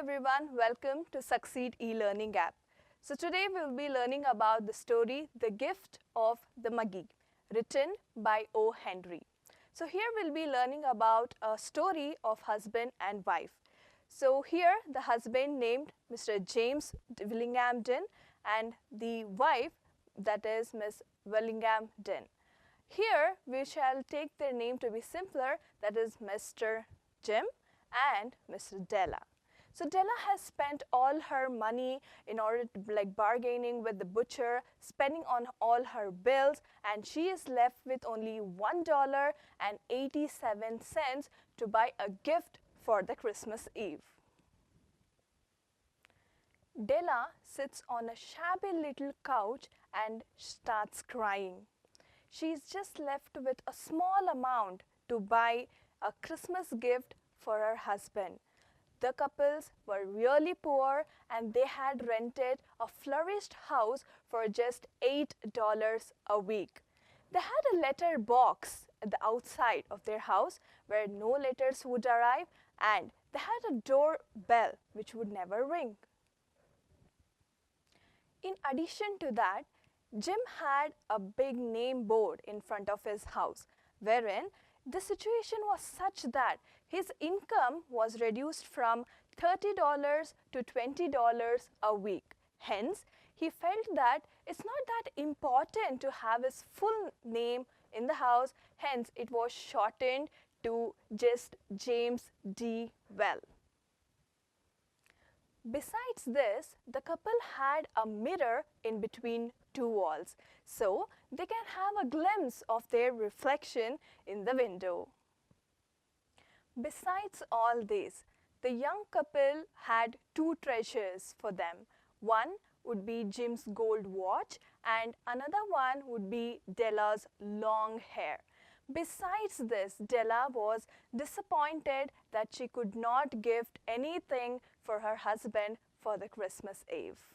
everyone, welcome to Succeed e-Learning app. So today we will be learning about the story The Gift of the MAGI, written by O. Henry. So here we'll be learning about a story of husband and wife. So here the husband named Mr. James Willingham Dinn and the wife, that is Miss Willingham Dinn. Here we shall take their name to be simpler, that is Mr. Jim and Mr. Della. So Della has spent all her money in order to bargaining with the butcher, spending on all her bills, and she is left with only $1.87 to buy a gift for the Christmas Eve. Della sits on a shabby little couch and starts crying. She is just left with a small amount to buy a Christmas gift for her husband. The couples were really poor and they had rented a flourished house for just $8 a week. They had a letter box at the outside of their house where no letters would arrive, and they had a doorbell which would never ring. In addition to that, Jim had a big name board in front of his house, wherein the situation was such that his income was reduced from $30 to $20 a week. Hence, he felt that it's not that important to have his full name in the house. Hence, it was shortened to just James D. Well. Besides this, the couple had a mirror in between two walls, so they can have a glimpse of their reflection in the window. Besides all this, the young couple had two treasures for them. One would be Jim's gold watch and another one would be Della's long hair. Besides this, Della was disappointed that she could not gift anything for her husband for the Christmas Eve.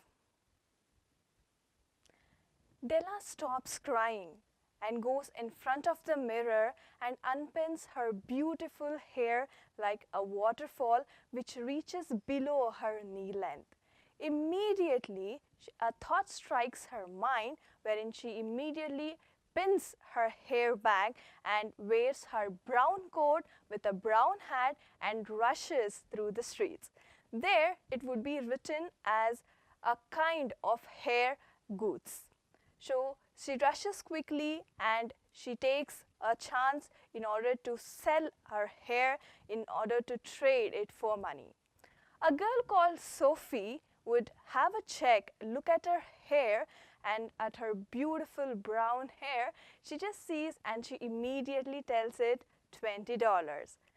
Della stops crying and goes in front of the mirror and unpins her beautiful hair like a waterfall which reaches below her knee length. Immediately, a thought strikes her mind wherein she immediately pins her hair back and wears her brown coat with a brown hat and rushes through the streets. There, it would be written as a kind of hair goods. So she rushes quickly and she takes a chance in order to sell her hair in order to trade it for money. A girl called Sophie would have a check, look at her hair and at her beautiful brown hair. She just sees and she immediately tells it $20.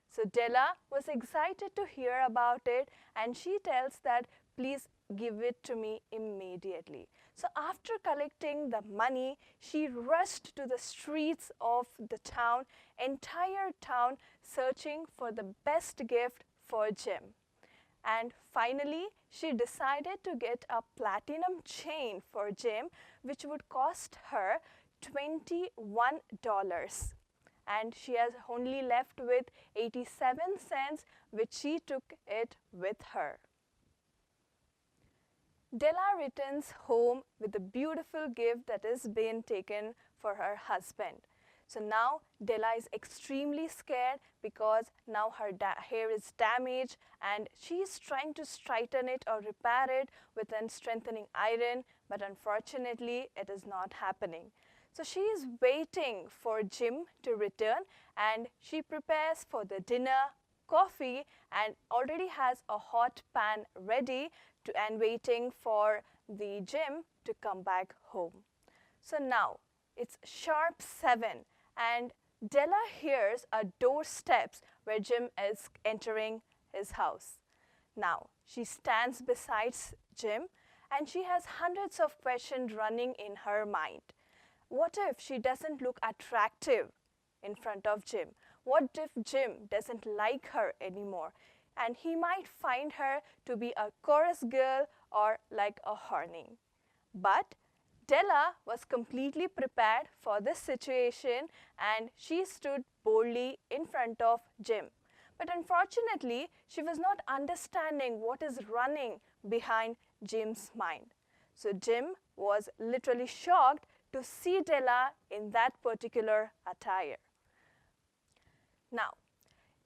So Della was excited to hear about it and she tells that please give it to me immediately. So after collecting the money, she rushed to the streets of the town, entire town, searching for the best gift for Jim. And finally, she decided to get a platinum chain for Jim, which would cost her $21. And she has only left with 87 cents, which she took it with her. Della returns home with a beautiful gift that is being taken for her husband. So now Della is extremely scared because now her hair is damaged and she is trying to straighten it or repair it with a strengthening iron, but unfortunately it is not happening. So she is waiting for Jim to return and she prepares for the dinner, coffee, and already has a hot pan ready and waiting for the Jim to come back home. So now it's sharp 7 and Della hears a doorsteps where Jim is entering his house. Now she stands beside Jim and she has hundreds of questions running in her mind. What if she doesn't look attractive in front of Jim? What if Jim doesn't like her anymore? And he might find her to be a chorus girl or like a horny. But Della was completely prepared for this situation and she stood boldly in front of Jim. But unfortunately, she was not understanding what is running behind Jim's mind. So Jim was literally shocked to see Della in that particular attire. Now,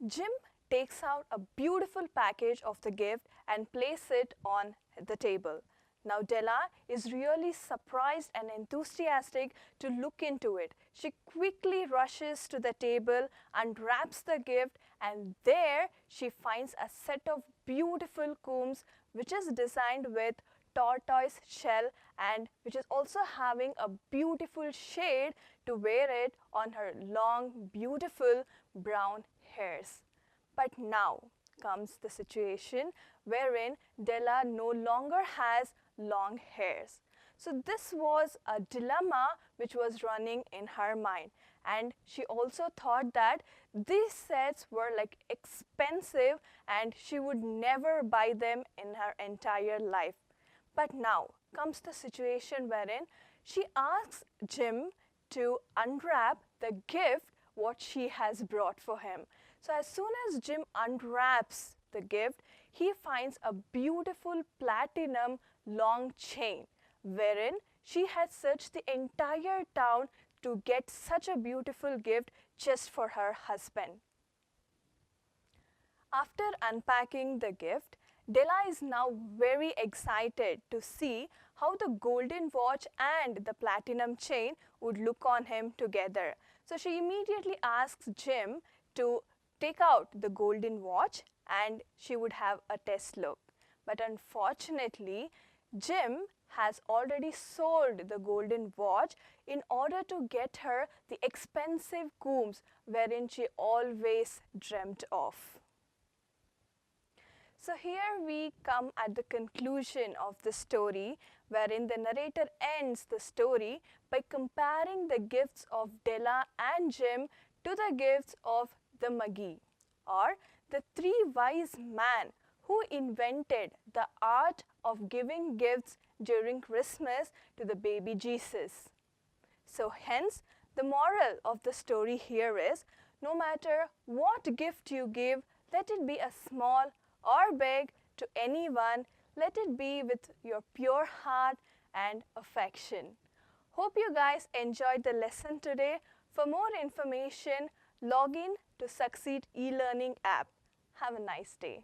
Jim takes out a beautiful package of the gift and places it on the table. Now Della is really surprised and enthusiastic to look into it. She quickly rushes to the table, unwraps the gift, and there she finds a set of beautiful combs which is designed with tortoise shell and which is also having a beautiful shade to wear it on her long, beautiful brown hairs. But now comes the situation wherein Della no longer has long hairs. So this was a dilemma which was running in her mind, and she also thought that these sets were like expensive and she would never buy them in her entire life. But now comes the situation wherein she asks Jim to unwrap the gift what she has brought for him. So as soon as Jim unwraps the gift, he finds a beautiful platinum long chain wherein she had searched the entire town to get such a beautiful gift just for her husband. After unpacking the gift, Della is now very excited to see how the golden watch and the platinum chain would look on him together. So she immediately asks Jim to take out the golden watch and she would have a test look. But unfortunately, Jim has already sold the golden watch in order to get her the expensive combs wherein she always dreamt of. So here we come at the conclusion of the story wherein the narrator ends the story by comparing the gifts of Della and Jim to the gifts of the MAGI, or the three wise men who invented the art of giving gifts during Christmas to the baby Jesus. So hence, the moral of the story here is, no matter what gift you give, let it be a small or big to anyone, let it be with your pure heart and affection. Hope you guys enjoyed the lesson today. For more information, log in to Succeed e-learning app. Have a nice day.